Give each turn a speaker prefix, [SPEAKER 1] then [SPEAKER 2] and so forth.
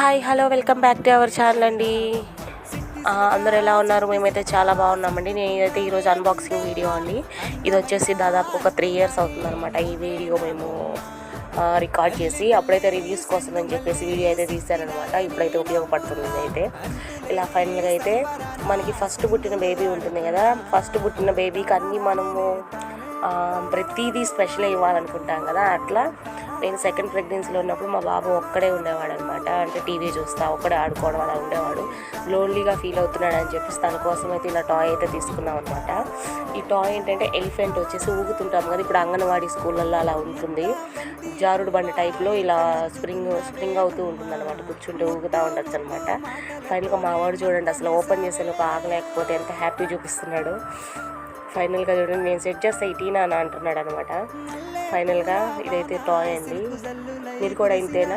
[SPEAKER 1] Hi hello welcome back to our channel అండి. అందరూ ఎలా ఉన్నారు? మేమైతే చాలా బాగున్నామండి. నేనైతే ఈరోజు అన్బాక్సింగ్ వీడియో అండి. ఇది వచ్చేసి దాదాపు ఒక 3 years అవుతుందన్నమాట ఈ వీడియో మేము రికార్డ్ చేసి. అప్పుడైతే రివ్యూస్ కోసం అని చెప్పేసి వీడియో అయితే తీశానమాట. ఇప్పుడైతే ఉపయోగపడుతుంది. అయితే ఇలా ఫైనల్గా అయితే మనకి ఫస్ట్ పుట్టిన బేబీ ఉంటుంది కదా, ఫస్ట్ పుట్టిన బేబీకి అన్నీ మనము ప్రతిదీ స్పెషల్ ఇవ్వాలనుకుంటాం కదా. అట్లా నేను సెకండ్ ప్రెగ్నెన్సీలో ఉన్నప్పుడు మా బాబు ఒక్కడే ఉండేవాడు అనమాట. అంటే టీవీ చూస్తా ఒక్కడే ఆడుకోవడం అలా ఉండేవాడు. లోన్లీగా ఫీల్ అవుతున్నాడు అని చెప్పేసి తన కోసం అయితే ఇలా టాయ్ అయితే తీసుకున్నాం అనమాట. ఈ టాయ్ ఏంటంటే ఎలిఫెంట్ వచ్చేసి ఊగుతుంటాం కదా, ఇప్పుడు అంగన్వాడీ స్కూళ్ళల్లో అలా ఉంటుంది. జారుడు బండి టైప్లో ఇలా స్ప్రింగ్ అవుతూ ఉంటుంది అనమాట. కూర్చుంటే ఊగుతూ ఉండొచ్చు అనమాట. ఫైనల్గా మా వాడు చూడండి అసలు ఓపెన్ చేసేలోపు ఆగలేకపోతే ఎంత హ్యాపీ చూపిస్తున్నాడు. ఫైనల్గా చూడండి, నేను సెట్ చేస్తే ఇటీనా అని అంటున్నాడు అనమాట. ఫైనల్గా ఇదైతే టాయ్ అండి. మీరు కూడా ఇంతేనా?